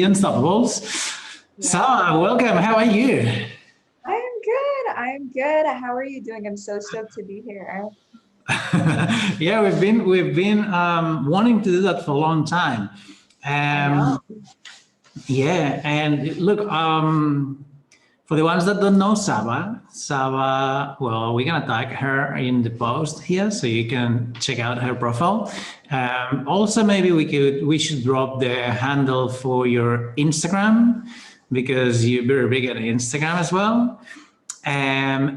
Unstoppables. So, Yeah, welcome. How are you? I'm good. I'm good. How are you doing? I'm so stoked to be here. Yeah, we've been wanting to do that for a long time. I know. Um, yeah, and look, for the ones that don't know Saba, well, we're gonna tag her in the post here, so you can check out her profile. Also, maybe we should drop the handle for your Instagram because you're very big at Instagram as well.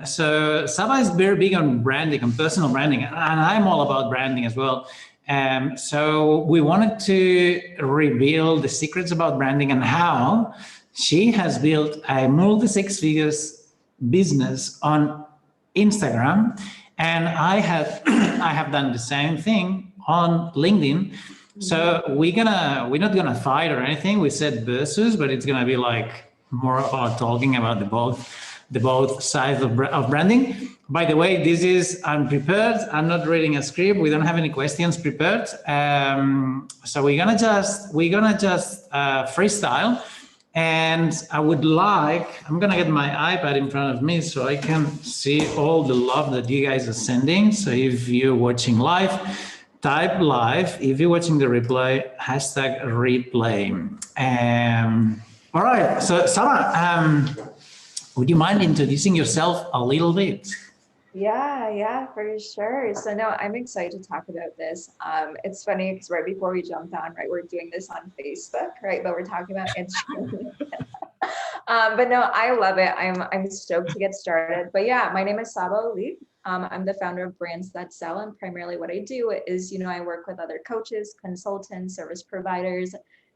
So Saba is very big on branding, on personal branding, and I'm all about branding as well. So we wanted to reveal the secrets about branding and how she has built a multi six figures business on Instagram, and I have I have done the same thing on LinkedIn. So we're not gonna fight or anything. We said versus, but it's gonna be like more about talking about the both sides of branding. By the way, this is unprepared. I'm not reading a script. We don't have any questions prepared. So we're gonna just freestyle. And I'm gonna get my iPad in front of me so I can see all the love that you guys are sending. So if you're watching live, type live. If you're watching the replay, hashtag replay. All right. So Sarah, would you mind introducing yourself a little bit? Yeah, for sure. So no, I'm excited to talk about this. It's funny because right before we jumped on, right, we're doing this on Facebook, right? But we're talking about Instagram. But no, I love it. I'm stoked to get started. But yeah, my name is Saba Ali. I'm the founder of Brands That Sell, and primarily what I do is, I work with other coaches, consultants, service providers,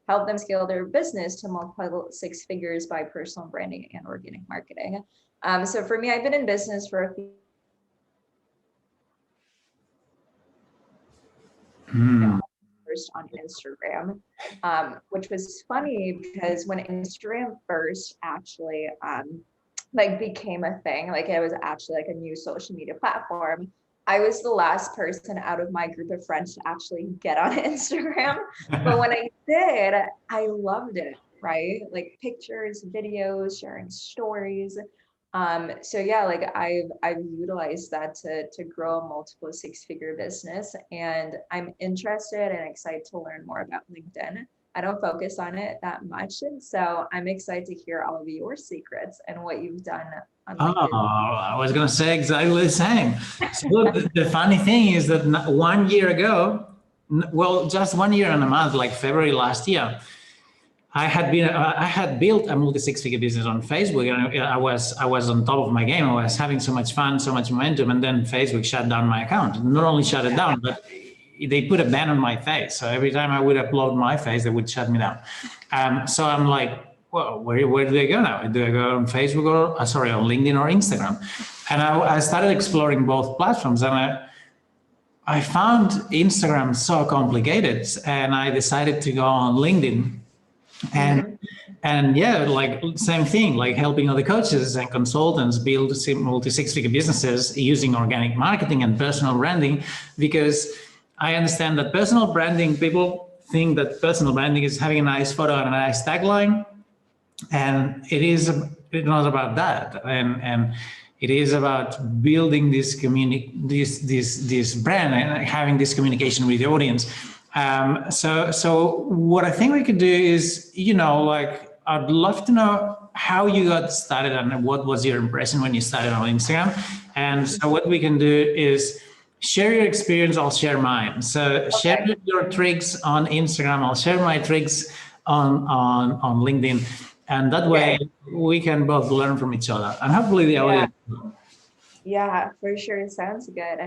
help them scale their business to multiple six figures by personal branding and organic marketing. So for me, I've been in business for a few first on Instagram, which was funny because when Instagram first actually like became a thing, like it was actually like a new social media platform. I was the last person out of my group of friends to actually get on Instagram. But when I did, I loved it, right? Like pictures, videos, sharing stories. So yeah, like I've utilized that to grow a multiple six-figure business, and I'm interested and excited to learn more about LinkedIn. I don't focus on it that much, and so I'm excited to hear all of your secrets and what you've done on Oh, LinkedIn. I was going to say exactly the same. So look, the funny thing is that 1 year ago, well, just 1 year and a month, like February last year, I had built a multi six figure business on Facebook, and I was on top of my game. I was having so much fun, so much momentum, and then Facebook shut down my account. Not only shut it down, but they put a ban on my face. So every time I would upload my face, they would shut me down. So I'm like, well, where do they go now? Do I go on Facebook or sorry, on LinkedIn or Instagram? And I started exploring both platforms, and I found Instagram so complicated, and I decided to go on LinkedIn. And Mhm. and yeah, like same thing, like helping other coaches and consultants build multi six figure businesses using organic marketing and personal branding, because I understand that personal branding, people think that personal branding is having a nice photo and a nice tagline, and it's not about that, and it is about building this brand and having this communication with the audience. So what I think we could do is, like, I'd love to know how you got started and what was your impression when you started on Instagram. And so what we can do is share your experience, I'll share mine. So share Okay. your tricks on Instagram, I'll share my tricks on LinkedIn. And that way Okay. we can both learn from each other, and hopefully the Yeah. audience. Yeah, for sure. Sounds good.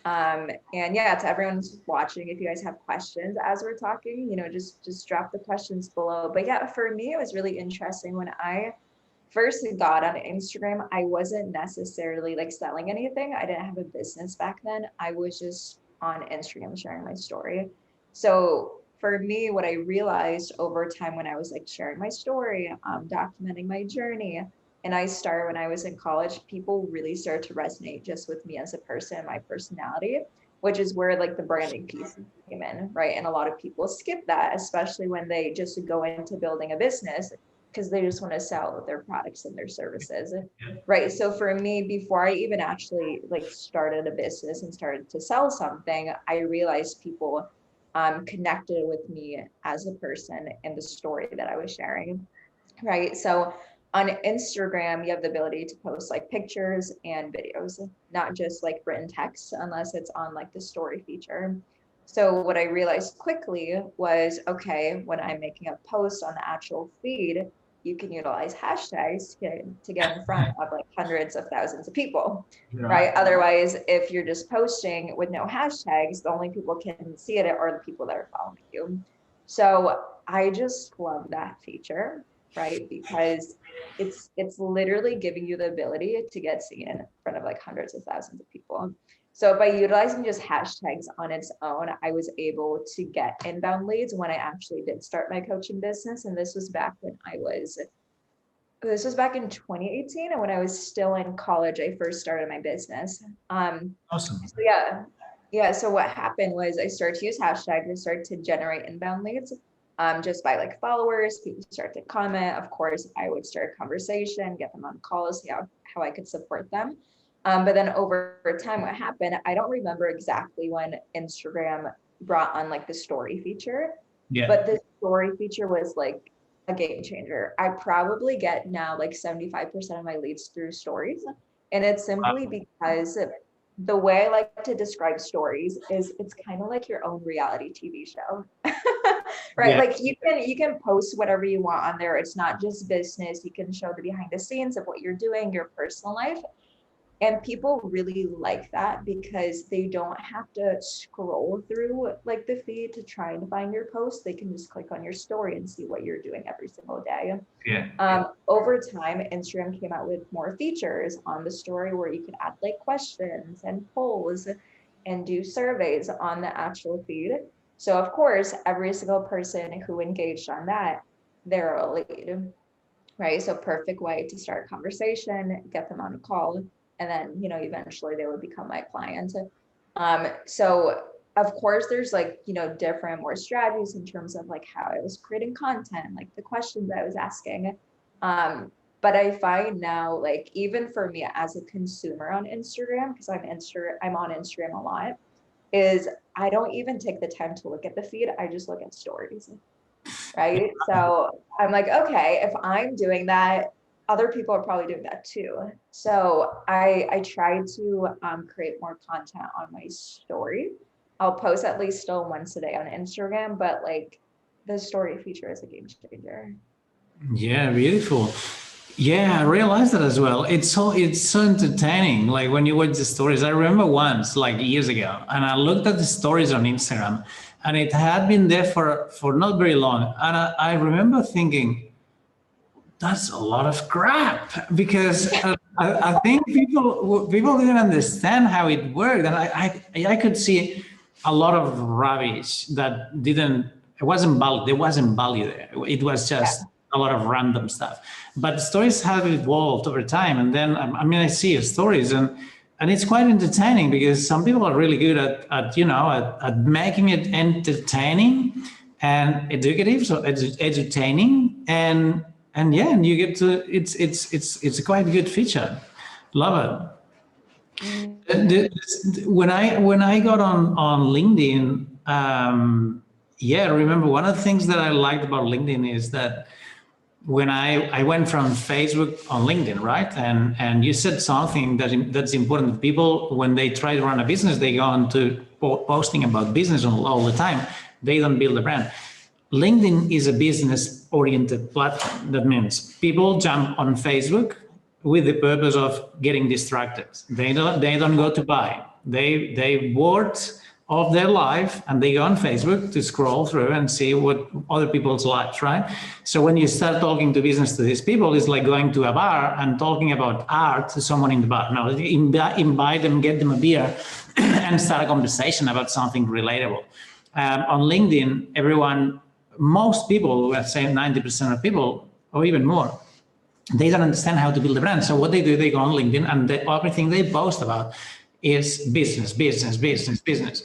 And yeah, to everyone who's watching, if you guys have questions as we're talking, just drop the questions below. But yeah, for me, it was really interesting when I first got on Instagram. I wasn't necessarily like selling anything. I didn't have a business back then. I was just on Instagram sharing my story. So for me, what I realized over time when I was like sharing my story, documenting my journey, and I started when I was in college, people really started to resonate just with me as a person, my personality. which is where like the branding piece came in, right? And a lot of people skip that, especially when they just go into building a business because they just want to sell their products and their services, right? So for me, before I even actually like started a business and started to sell something, I realized people connected with me as a person and the story that I was sharing, right? So on Instagram, you have the ability to post like pictures and videos, not just like written text, unless it's on like the story feature. So what I realized quickly was, okay, when I'm making a post on the actual feed, you can utilize hashtags to get in front of like hundreds of thousands of people, right? Otherwise, if you're just posting with no hashtags, the only people can see it are the people that are following you. So I just love that feature, right? Because it's literally giving you the ability to get seen in front of like hundreds of thousands of people. So by utilizing just hashtags on its own, I was able to get inbound leads when I actually did start my coaching business. And this was back in 2018. And when I was still in college, I first started my business. Awesome. So yeah. So what happened was I started to use hashtags and started to generate inbound leads. Just by like followers, people start to comment. Of course, I would start a conversation, get them on calls, see how I could support them. But then over time, what happened, I don't remember exactly when Instagram brought on like the story feature, but the story feature was like a game changer. I probably get now like 75% of my leads through stories. And it's simply because the way I like to describe stories is it's kind of like your own reality TV show, right? Yeah. Like you can post whatever you want on there. It's not just business. You can show the behind the scenes of what you're doing, your personal life. And people really like that because they don't have to scroll through like the feed to try and find your post. They can just click on your story and see what you're doing every single day. Over time, Instagram came out with more features on the story where you could add like questions and polls and do surveys on the actual feed. So of course, every single person who engaged on that, they're a lead, right? So perfect way to start a conversation, get them on a call, and then, eventually they would become my client. So of course there's like, different more strategies in terms of like how I was creating content, like the questions I was asking. But I find now, like, even for me as a consumer on Instagram, because I'm on Instagram a lot, is I don't even take the time to look at the feed. I just look at stories, right? So I'm like, okay, if I'm doing that, other people are probably doing that too. So I try to create more content on my story. I'll post at least still once a day on Instagram, but like the story feature is a game changer. Yeah, beautiful. Yeah, I realized that as well. It's so entertaining. Like when you watch the stories, I remember once, like years ago, and I looked at the stories on Instagram, and it had been there for not very long. And I remember thinking, that's a lot of crap, because I think people didn't understand how it worked, and I could see a lot of rubbish that didn't. It wasn't valid. There wasn't value there. It was just a lot of random stuff. But stories have evolved over time, and then I see stories, and it's quite entertaining because some people are really good at making it entertaining and educative, so edutaining, and you get to it's a quite good feature. Love it. When I got on LinkedIn, remember one of the things that I liked about LinkedIn is that when I went from Facebook on LinkedIn, right? And you said something that's important. People, when they try to run a business, they go on to posting about business all the time. They don't build a brand. LinkedIn is a business-oriented platform. That means people jump on Facebook with the purpose of getting distracted. They don't go to buy. They bored of their life and they go on Facebook to scroll through and see what other people's lives, right? So when you start talking to these people, it's like going to a bar and talking about art to someone in the bar. No, invite them, get them a beer, and start a conversation about something relatable. On LinkedIn, most people, let's say 90% of people, or even more, they don't understand how to build a brand. So what they do, they go on LinkedIn and everything they post about is business, business, business, business.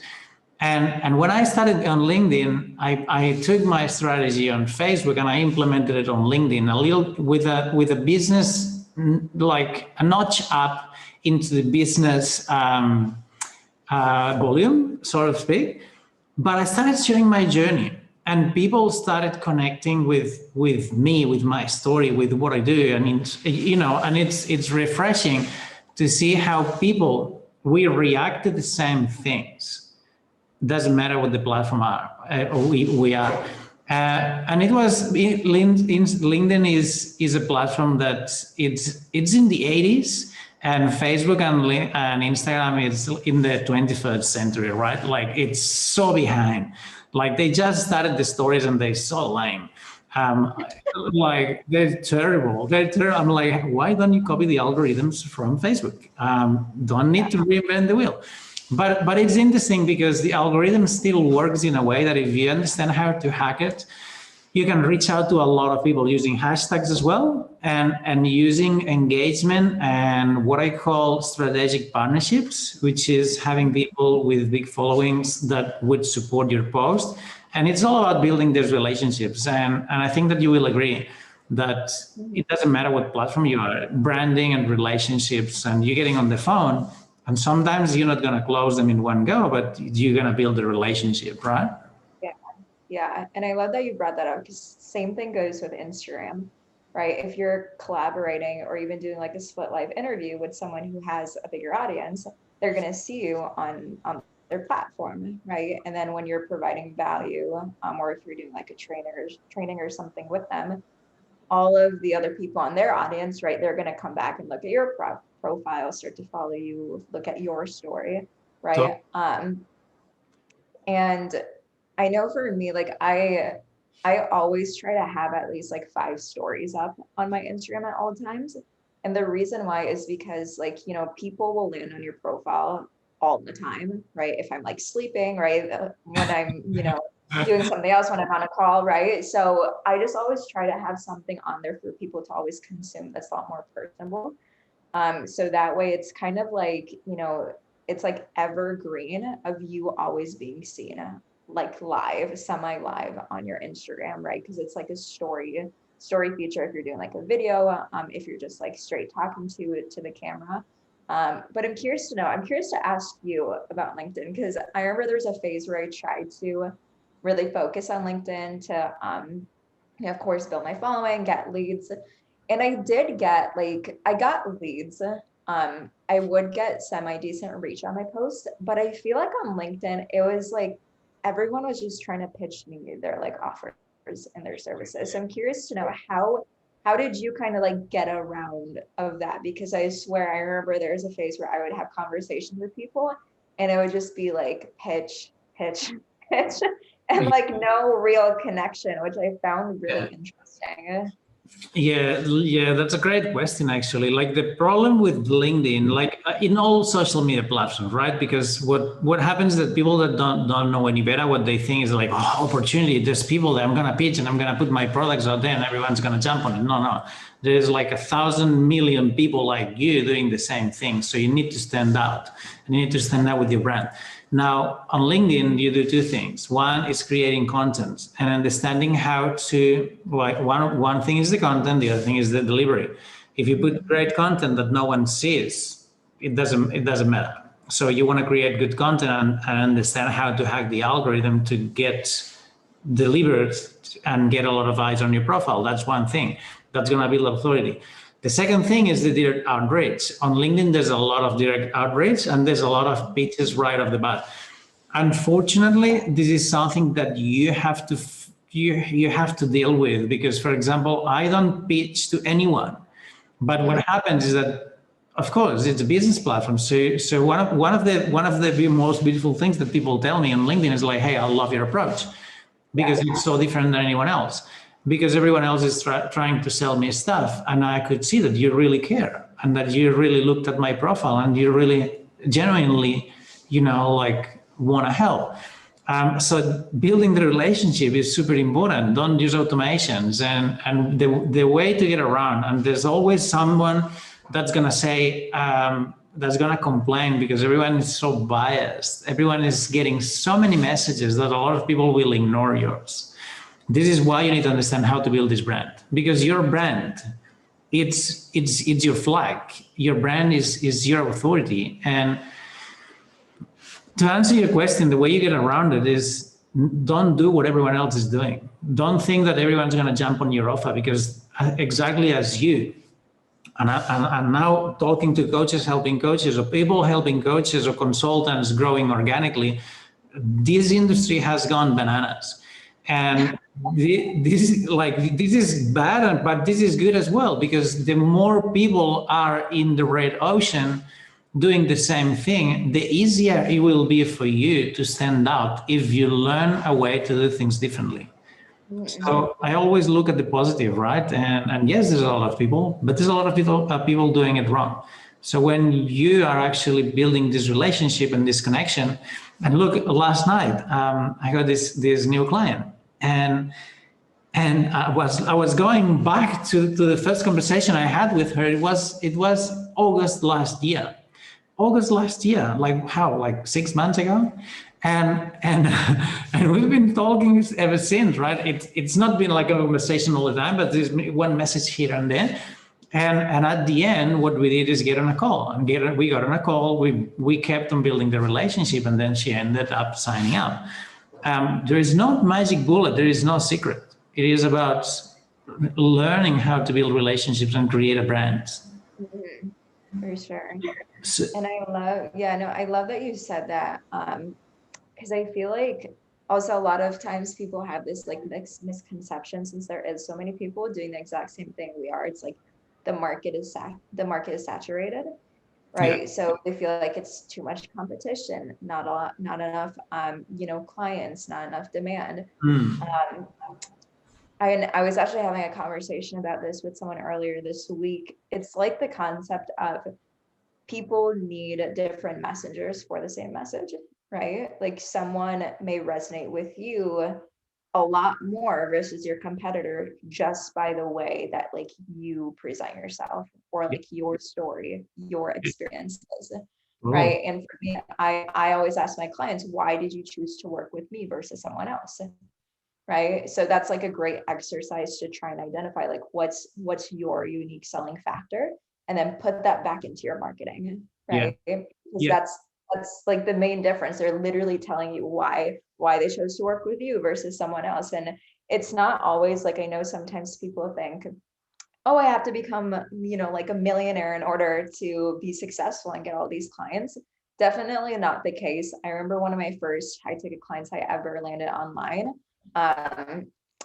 And when I started on LinkedIn, I took my strategy on Facebook and I implemented it on LinkedIn a little with a business, like a notch up into the business volume, so to speak. But I started sharing my journey, and people started connecting with me, with my story, with what I do. I mean, you know, and it's refreshing to see how people, we react to the same things. Doesn't matter what the platform are, we are. And it was LinkedIn is a platform that it's in the 80s, and Facebook and Instagram is in the 21st century, right? Like it's so behind. Like they just started the stories and they're so lame. Like they're terrible. I'm like, why don't you copy the algorithms from Facebook? Don't need to reinvent the wheel. But it's interesting because the algorithm still works in a way that if you understand how to hack it, you can reach out to a lot of people using hashtags as well, and using engagement and what I call strategic partnerships, which is having people with big followings that would support your post. And it's all about building these relationships. And I think that you will agree that it doesn't matter what platform you are, branding and relationships, and you're getting on the phone, and sometimes you're not going to close them in one go, but you're going to build a relationship, right? Yeah, and I love that you brought that up, because same thing goes with Instagram, right? If you're collaborating or even doing like a split live interview with someone who has a bigger audience, they're going to see you on their platform, right? And then when you're providing value, or if you're doing like a training or something with them, all of the other people on their audience, right, they're going to come back and look at your profile, start to follow you, look at your story, right? And I know for me, like I always try to have at least like 5 stories up on my Instagram at all times. And the reason why is because, like, you know, people will land on your profile all the time, right? If I'm like sleeping, right? When I'm, you know, doing something else, when I'm on a call, right? So I just always try to have something on there for people to always consume that's a lot more personable. So that way it's kind of like, you know, it's like evergreen of you always being seen like live, semi-live on your Instagram, right? Because it's like a story feature if you're doing like a video, if you're just like straight talking to the camera. But I'm curious to ask you about LinkedIn, because I remember there was a phase where I tried to really focus on LinkedIn to, you know, of course, build my following, get leads. And I did get, like, I got leads. I would get semi-decent reach on my posts, but I feel like on LinkedIn, it was like, everyone was just trying to pitch me their like offers and their services. So I'm curious to know how did you kind of like get around of that? Because I swear I remember there was a phase where I would have conversations with people and it would just be like pitch, pitch, pitch, and like no real connection, which I found really interesting. Yeah, that's a great question, actually. Like the problem with LinkedIn, like in all social media platforms, right? Because what happens is that people that don't know any better, what they think is like, oh, opportunity. There's people that I'm gonna pitch and I'm gonna put my products out there and everyone's gonna jump on it. No. There's like 1,000 million people like you doing the same thing. So you need to stand out, and you need to stand out with your brand. Now, on LinkedIn, you do 2 things. One is creating content and understanding how to, like, one thing is the content, the other thing is the delivery. If you put great content that no one sees, it doesn't matter. So you want to create good content and understand how to hack the algorithm to get delivered and get a lot of eyes on your profile. That's one thing. That's going to build authority. The second thing is the direct outreach. On LinkedIn, there's a lot of direct outreach and there's a lot of pitches right off the bat. Unfortunately, this is something that you have to deal with, because, for example, I don't pitch to anyone. But what happens is that, of course, it's a business platform. So one of the most beautiful things that people tell me on LinkedIn is like, hey, I love your approach, because it's so different than anyone else. Because everyone else is trying to sell me stuff. And I could see that you really care and that you really looked at my profile and you really genuinely, you know, like want to help. So building the relationship is super important. Don't use automations. And the way to get around, and there's always someone that's going to say, that's gonna complain because everyone is so biased. Everyone is getting so many messages that a lot of people will ignore yours. This is why you need to understand how to build this brand, because your brand, it's your flag. Your brand is your authority. And to answer your question, the way you get around it is don't do what everyone else is doing. Don't think that everyone's going to jump on your offer, because exactly as you, and now talking to coaches, helping coaches, or people helping coaches or consultants growing organically, this industry has gone bananas. And this is bad, but this is good as well, because the more people are in the red ocean doing the same thing, the easier it will be for you to stand out if you learn a way to do things differently. So I always look at the positive, right? And yes, there's a lot of people, but there's a lot of people doing it wrong. So when you are actually building this relationship and this connection, and look, last night I got this new client, and I was going back to the first conversation I had with her. It was August last year. Like 6 months ago, and and we've been talking ever since, right? It's not been like a conversation all the time, but there's one message here and there, and at the end, what we did is get on a call, and we got on a call. We kept on building the relationship, and then she ended up signing up. There is no magic bullet. There is no secret. It is about learning how to build relationships and create a brand. For sure. And I love that you said that, because I feel like also a lot of times people have this like misconception, since there is so many people doing the exact same thing we are. It's like the market is saturated, right? Yeah. So they feel like it's too much competition, not enough clients, not enough demand. I was actually having a conversation about this with someone earlier this week. It's like the concept of people need different messengers for the same message, right? Like someone may resonate with you a lot more versus your competitor just by the way that like you present yourself, or like your story, your experiences, right? And for me, I always ask my clients, why did you choose to work with me versus someone else? Right. So that's like a great exercise to try and identify like what's your unique selling factor, and then put that back into your marketing. Right. Because that's like the main difference. They're literally telling you why they chose to work with you versus someone else. And it's not always like, I know sometimes people think, oh, I have to become, like a millionaire in order to be successful and get all these clients. Definitely not the case. I remember one of my first high ticket clients I ever landed online.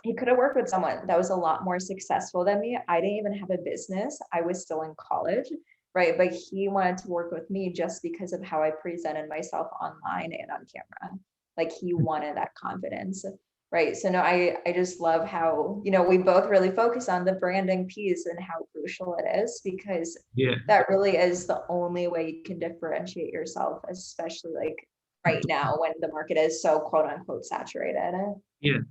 He could have worked with someone that was a lot more successful than me. I didn't even have a business. I was still in college, right? But he wanted to work with me just because of how I presented myself online and on camera. Like he wanted that confidence, right? So no, I just love how, we both really focus on the branding piece and how crucial it is, because that really is the only way you can differentiate yourself, especially like right now when the market is so quote unquote saturated. I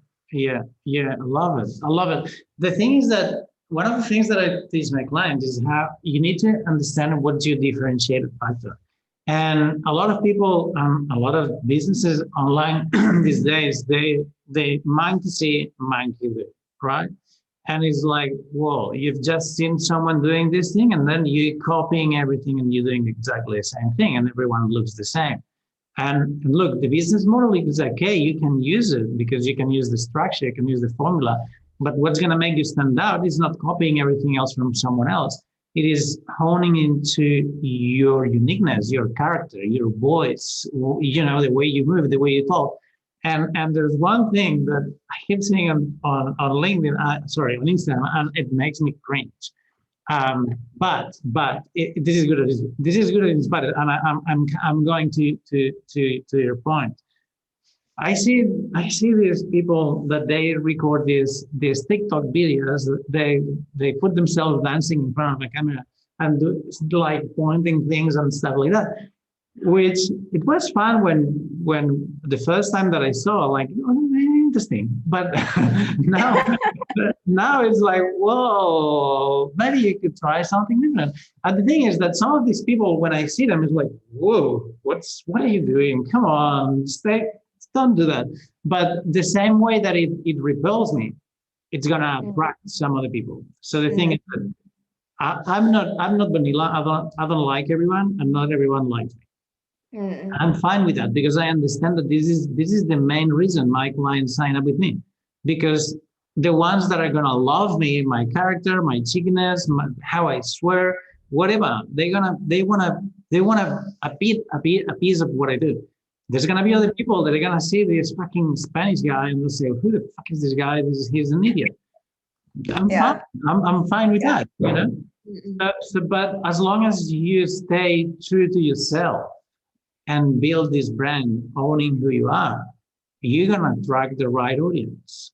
love it. The thing is that one of the things that I teach my clients is how you need to understand what's your differentiated factor. And a lot of people, a lot of businesses online these days, they monkey see, monkey do, right? And it's like, whoa, you've just seen someone doing this thing, and then you're copying everything, and you're doing exactly the same thing, and everyone looks the same. And look, the business model is okay. You can use it because you can use the structure, you can use the formula. But what's going to make you stand out is not copying everything else from someone else. It is honing into your uniqueness, your character, your voice, the way you move, the way you talk. And there's one thing that I keep seeing on LinkedIn, on Instagram, and it makes me cringe. But this is good. This is good and inspired, and I'm going to your point. I see these people that they record these TikTok videos. They put themselves dancing in front of a camera and do like pointing things and stuff like that. which it was fun when the first time that I saw, like, oh, very interesting. But now, now it's like, whoa, maybe you could try something different. And the thing is that some of these people, when I see them, it's like, whoa, what are you doing? Come on, stay, don't do that. But the same way that it repels me, it's gonna attract some other people. So the thing is that I'm not vanilla. I don't like everyone, and not everyone likes me. I'm fine with that because I understand that this is the main reason my clients sign up with me, because the ones that are gonna love me, my character, my cheekiness, how I swear, whatever, they wanna a piece of what I do. There's gonna be other people that are gonna see this fucking Spanish guy and they'll say, "Who the fuck is this guy? He's an idiot." I'm fine. I'm fine with that, you know. But as long as you stay true to yourself and build this brand, owning who you are, you're gonna attract the right audience.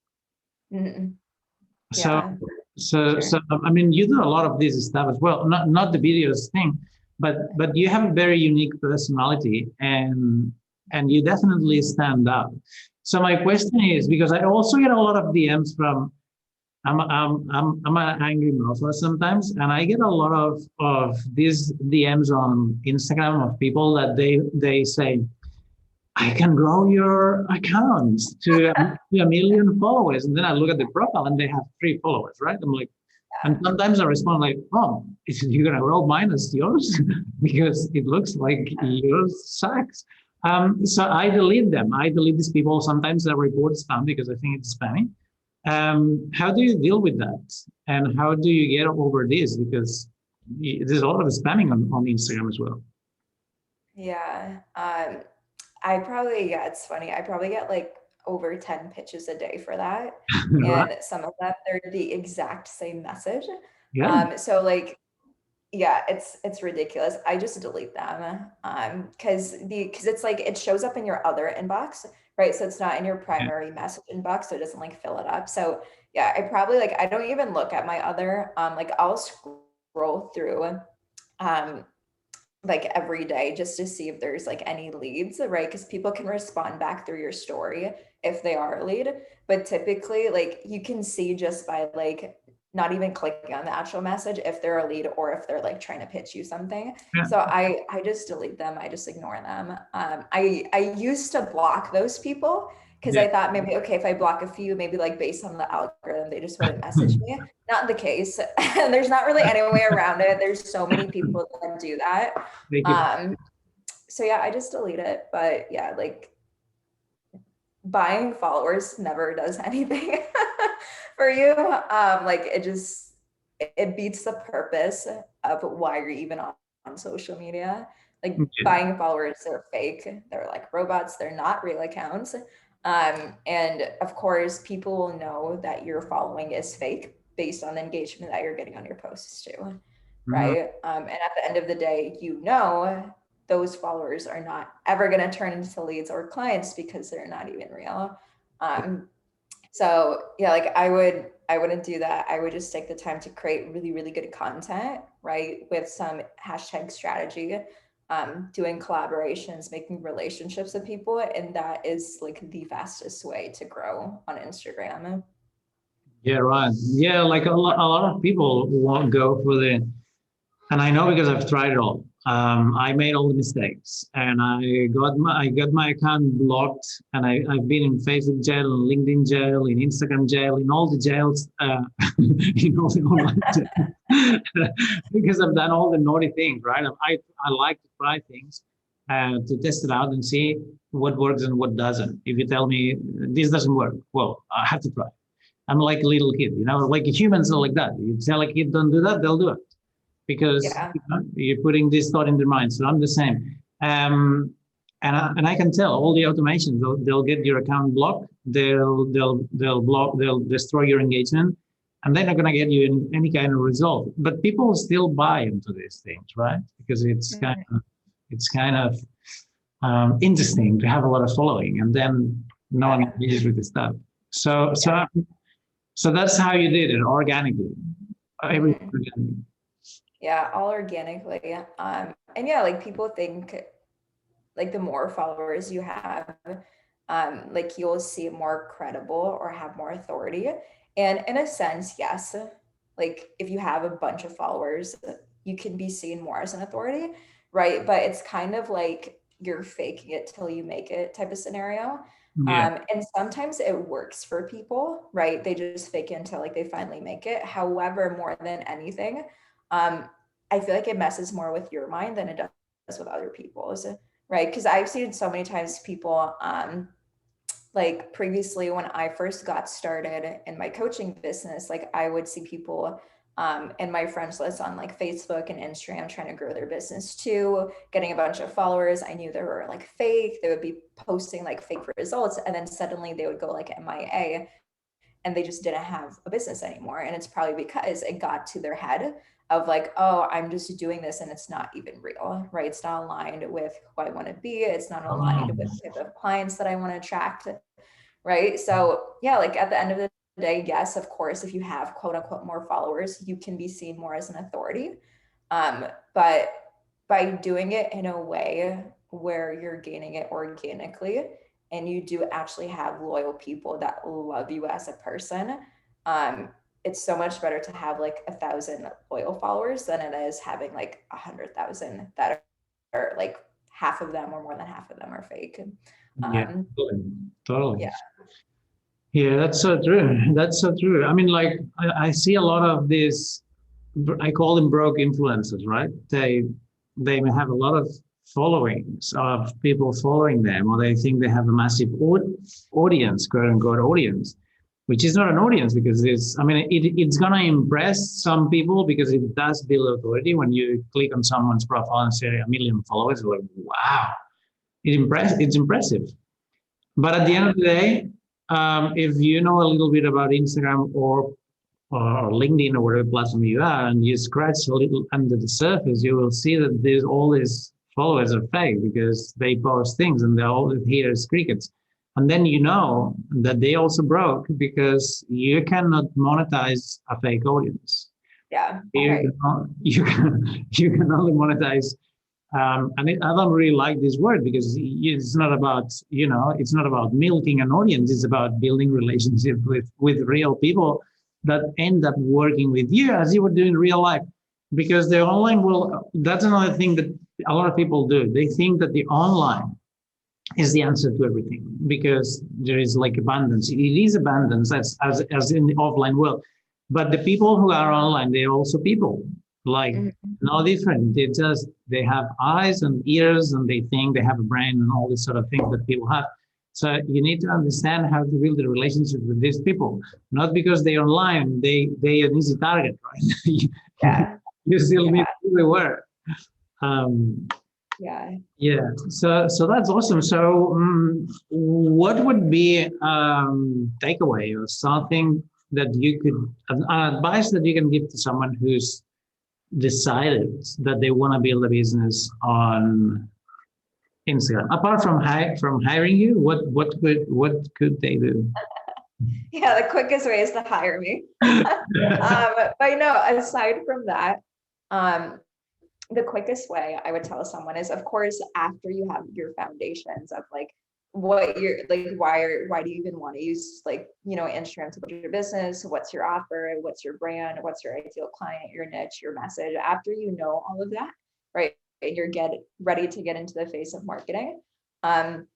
So, Yeah, so I mean, you do a lot of this stuff as well. Not the videos thing, but you have a very unique personality, and you definitely stand out. So my question is, because I also get a lot of DMs from, I'm an angry mother sometimes, and I get a lot of these DMs on Instagram of people that they say, "I can grow your account to a million followers," and then I look at the profile and they have 3 followers, right? I'm like, and sometimes I respond like, "Oh, you're gonna grow minus yours because it looks like yours sucks." So I delete them. I delete these people. Sometimes I report spam because I think it's spammy. How do you deal with that? And how do you get over this? Because there's a lot of spamming on Instagram as well. yeah. It's funny. I probably get like over 10 pitches a day for that. Right? And some of them, they're the exact same message. Yeah. So like, yeah, it's ridiculous. I just delete them. Because it's like it shows up in your other inbox, right? So it's not in your Yeah. primary message inbox, so it doesn't like fill it up. So yeah, I probably like I don't even look at my other like I'll scroll through um like every day just to see if there's like any leads, right? Because people can respond back through your story if they are a lead. But typically, like you can see just by like not even clicking on the actual message if they're a lead or if they're like trying to pitch you something. Yeah. So I just delete them. I just ignore them. I used to block those people because Yeah. I thought maybe okay if I block a few, maybe like based on the algorithm, they just wouldn't message me. Not the case. And there's not really any way around it. There's so many people that do that. Thank you. Um, so yeah, I just delete it. But yeah, like buying followers never does anything for you. Like it beats the purpose of why you're even on social media. Like Yeah. buying followers, they're fake. They're like robots. They're not real accounts. And of course, people will know that your following is fake based on the engagement that you're getting on your posts too, Mhm. right? And at the end of the day, those followers are not ever going to turn into leads or clients because they're not even real. So yeah, like I wouldn't do that. I would just take the time to create really, really good content, right? With some hashtag strategy, doing collaborations, making relationships with people. And that is like the fastest way to grow on Instagram. Yeah, right. Yeah, like a lot of people won't go for the, and I know because I've tried it all. I made all the mistakes, and I got my account blocked, and I've been in Facebook jail, in LinkedIn jail, in Instagram jail, in all the jails, in all the online jails, because I've done all the naughty things. Right? I like to try things to test it out and see what works and what doesn't. If you tell me this doesn't work, well, I have to try. I'm like a little kid, like humans are like that. You tell a kid don't do that, they'll do it because Yeah. you're putting this thought in their mind. So I'm the same. And I can tell all the automations, they'll get your account blocked. They'll destroy your engagement, and they're not going to get you any kind of result. But people still buy into these things, right? Because it's kind of interesting to have a lot of following, and then no one engages with the stuff. So that's how you did it organically. Everything organically. Yeah, all organically. And yeah, like people think like the more followers you have, like you'll seem more credible or have more authority. And in a sense, yes, like if you have a bunch of followers, you can be seen more as an authority, right? But it's kind of like you're faking it till you make it type of scenario. Yeah. And sometimes it works for people, right? They just fake it until like they finally make it. However, more than anything, I feel like it messes more with your mind than it does with other people's, right? Because I've seen so many times people, like previously when I first got started in my coaching business, like I would see people in my friends list on like Facebook and Instagram trying to grow their business too, getting a bunch of followers. I knew they were like fake. They would be posting like fake results, and then suddenly they would go like MIA and they just didn't have a business anymore. And it's probably because it got to their head of like, oh, I'm just doing this and it's not even real, right? It's not aligned with who I want to be. It's not aligned with the type of clients that I want to attract, right? So yeah, like at the end of the day, yes, of course, if you have quote unquote more followers, you can be seen more as an authority. But by doing it in a way where you're gaining it organically and you do actually have loyal people that love you as a person, it's so much better to have like 1,000 loyal followers than it is having like 100,000 that are like half of them or more than half of them are fake. Yeah, totally. Yeah. Yeah, that's so true. That's so true. I mean, like I see a lot of these, I call them broke influencers, right? They may have a lot of followings of people following them, or they think they have a massive audience, quote unquote audience, which is not an audience because it's, I mean, it's gonna impress some people because it does build authority. When you click on someone's profile and say 1 million followers, you're like, wow, it's impressive. But at the end of the day, if you know a little bit about Instagram or LinkedIn or whatever platform you are, and you scratch a little under the surface, you will see that there's all these followers are fake because they post things and they're all here as crickets. And then you know that they also broke because you cannot monetize a fake audience. Yeah. You can only monetize I don't really like this word because it's not about, it's not about milking an audience. It's about building relationships with real people that end up working with you as you would do in real life. Because the online that's another thing that a lot of people do. They think that the online is the answer to everything because there is like abundance. It is abundance as in the offline world. But the people who are online, they're also people. Like no different. They have eyes and ears and they think they have a brain and all this sort of things that people have. So you need to understand how to build a relationship with these people. Not because they're online, they an easy target, right? Yeah. You still need to be aware. Yeah. So that's awesome. So what would be takeaway or something that you could advice that you can give to someone who's decided that they want to build a business on Instagram? Apart from hiring you, what could they do? Yeah, the quickest way is to hire me. But no, aside from that, the quickest way I would tell someone is, of course, after you have your foundations of like what you're like, why do you even want to use like, Instagram to build your business? What's your offer? What's your brand? What's your ideal client, your niche, your message? After you know all of that, right, and you're ready to get into the phase of marketing, then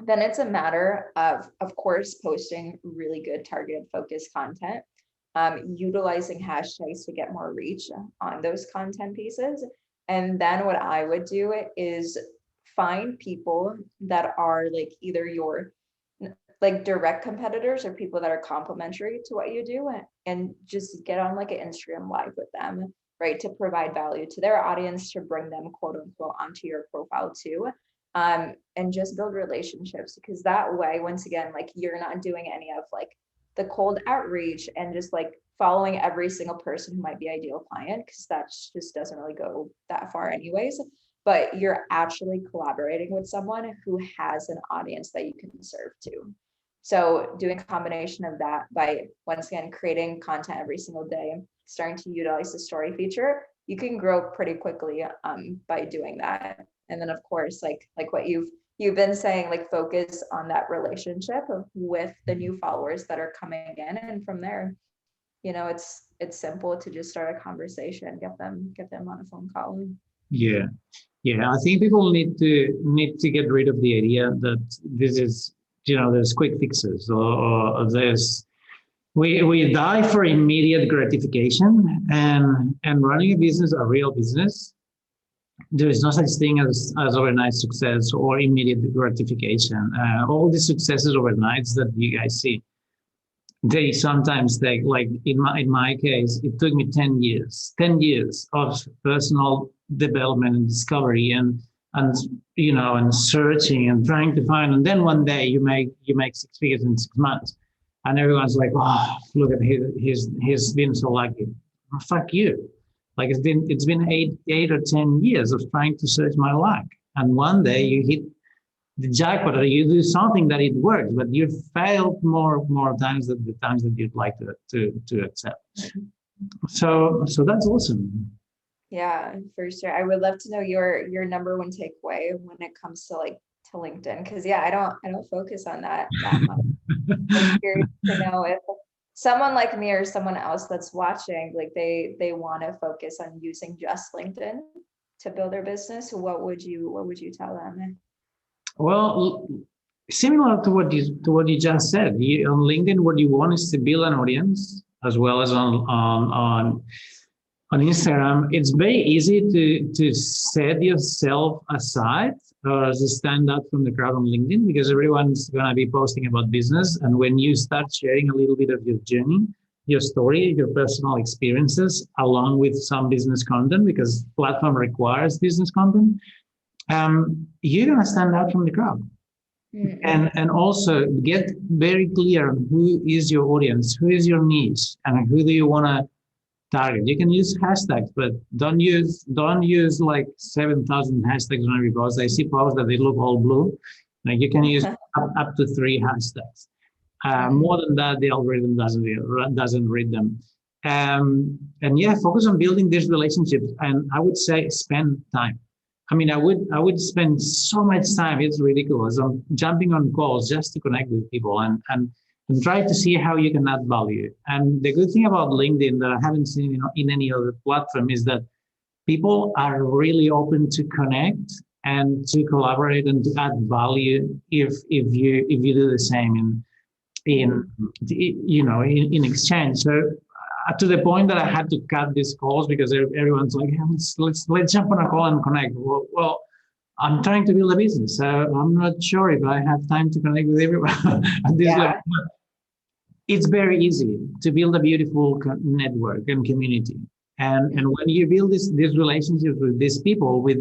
it's a matter of course, posting really good targeted focused content, utilizing hashtags to get more reach on those content pieces. And then what I would do is find people that are like either your like direct competitors or people that are complementary to what you do, and just get on like an Instagram live with them, right, to provide value to their audience, to bring them quote unquote onto your profile too, and just build relationships, because that way, once again, like you're not doing any of like the cold outreach and just like following every single person who might be ideal client, because that just doesn't really go that far anyways, but you're actually collaborating with someone who has an audience that you can serve to. So doing a combination of that by, once again, creating content every single day, starting to utilize the story feature, you can grow pretty quickly by doing that. And then of course, like what you've been saying, like focus on that relationship with the new followers that are coming in. And from there, it's simple to just start a conversation, get them on a phone call. Yeah. Yeah, I think people need to get rid of the idea that this is, there's quick fixes or there's we die for immediate gratification, and running a business, a real business, there is no such thing as overnight success or immediate gratification. All the successes overnight that you guys see, they sometimes take, like in my case, it took me 10 years of personal development and discovery and searching and trying to find, and then one day you make 6 figures in 6 months, and everyone's like, oh, look at he's been so lucky. Oh, fuck you. Like it's been 8 or 10 years of trying to search my luck, and one day you hit the jackpot, or you do something that it works, but you failed more times than the times that you'd like to accept. So that's awesome. Yeah, for sure. I would love to know your number one takeaway when it comes to LinkedIn, because yeah, I don't focus on that much. I'm curious to know if someone like me or someone else that's watching, like they want to focus on using just LinkedIn to build their business. What would you tell them? Well, similar to what you just said, on LinkedIn, what you want is to build an audience, as well as on Instagram. It's very easy to set yourself aside or to stand out from the crowd on LinkedIn, because everyone's going to be posting about business. And when you start sharing a little bit of your journey, your story, your personal experiences, along with some business content, because platform requires business content, you're going to stand out from the crowd. Mm-hmm. And also get very clear on who is your audience, who is your niche, and who do you want to target. You can use hashtags, but don't use like 7,000 hashtags on every post. I see posts that they look all blue. Like you can use up to 3 hashtags. More than that, the algorithm doesn't read them. And yeah, focus on building these relationships. And I would say spend time. I mean, I would spend so much time. It's ridiculous. I'm jumping on calls just to connect with people and try to see how you can add value. And the good thing about LinkedIn that I haven't seen in any other platform is that people are really open to connect and to collaborate and to add value if you do the same in exchange. So to the point that I had to cut these calls because everyone's like, hey, let's jump on a call and connect. Well, I'm trying to build a business, so I'm not sure if I have time to connect with everyone at this level. It's very easy to build a beautiful network and community. And when you build these relationships with these people with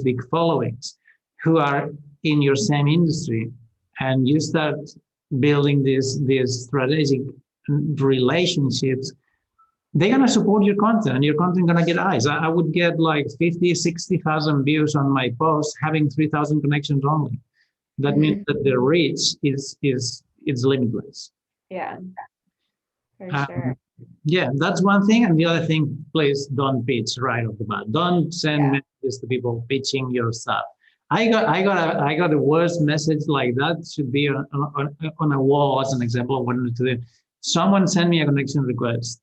big followings who are in your same industry, and you start building these strategic relationships, they're going to support your content, and your content going to get eyes. I would get like 50, 60,000 views on my post having 3,000 connections only. That means that the reach is limitless. Yeah, for sure. Yeah, that's one thing. And the other thing, please don't pitch right off the bat. Don't send messages to people pitching your stuff. I got the worst message like that. Should be on a wall as an example of what I wanted to do. Someone sent me a connection request,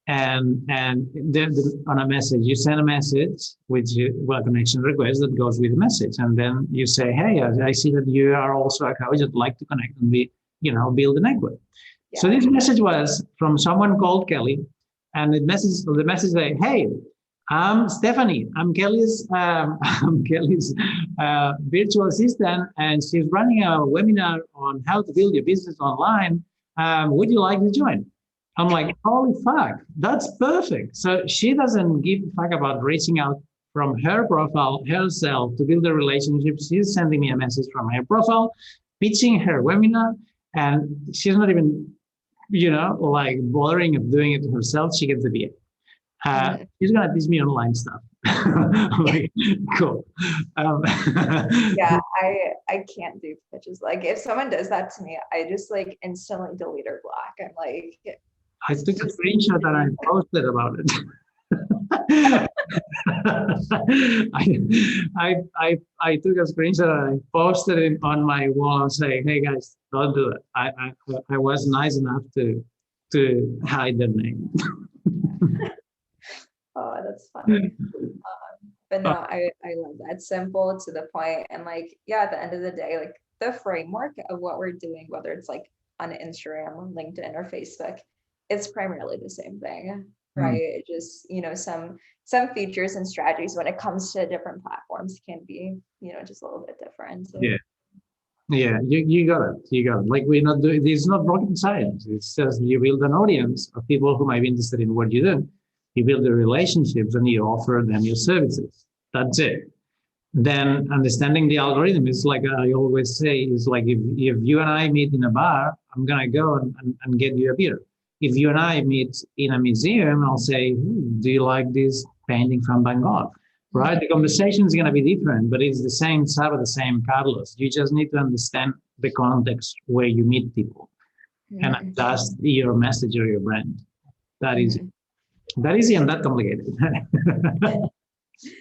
and then on a message, you send a message a connection request that goes with the message, and then you say, hey, I see that you are also a coach. I'd like to connect and build a network. Yeah. So this message was from someone called Kelly, and the message said, hey, I'm Stephanie. I'm Kelly's virtual assistant, and she's running a webinar on how to build your business online. Would you like to join? I'm like, holy fuck, that's perfect. So she doesn't give a fuck about reaching out from her profile herself to build a relationship. She's sending me a message from her profile, pitching her webinar, and she's not even, bothering of doing it herself. She gets the VA. She's gonna teach me online stuff. I'm like, cool. Yeah, I can't do pitches. Like if someone does that to me, I just like instantly delete or block. I'm like, I took a screenshot and I posted about it. I took a screenshot and I posted it on my wall and saying, "Hey guys, don't do it." I was nice enough to hide the name. Oh, that's funny. But no, I love that. Simple, to the point, and like, yeah, at the end of the day, like the framework of what we're doing, whether it's like on Instagram, LinkedIn, or Facebook, it's primarily the same thing, right? It just, some features and strategies when it comes to different platforms can be, just a little bit different. So, Yeah. Yeah, you got it. You got it. Like we're not doing, it's not rocket science. It's just you build an audience of people who might be interested in what you do. You build the relationships and you offer them your services. That's it. Then understanding the algorithm is like I always say, is like if you and I meet in a bar, I'm going to go and get you a beer. If you and I meet in a museum, I'll say, do you like this painting from Van Gogh? Right? The conversation is going to be different, but it's the same Saba, the same Carlos. You just need to understand the context where you meet people and adjust your message or your brand. That is that easy and that complicated.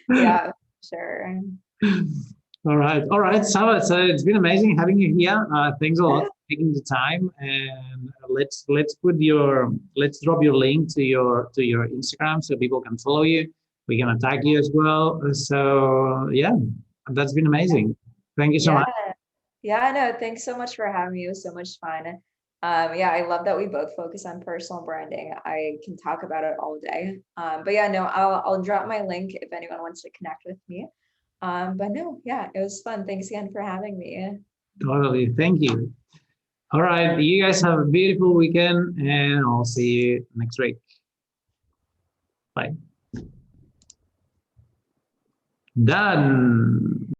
yeah, sure. All right, Saba. So it's been amazing having you here. Thanks a lot for taking the time, and let's drop your link to your Instagram so people can follow you. We can tag you as well. So yeah, that's been amazing. Thank you so much. Yeah, no, thanks so much for having me. It was so much fun. Yeah, I love that we both focus on personal branding. I can talk about it all day. But yeah, no, I'll drop my link if anyone wants to connect with me. But no, yeah, it was fun. Thanks again for having me. Totally. Thank you. All right. You guys have a beautiful weekend, and I'll see you next week. Bye. Done.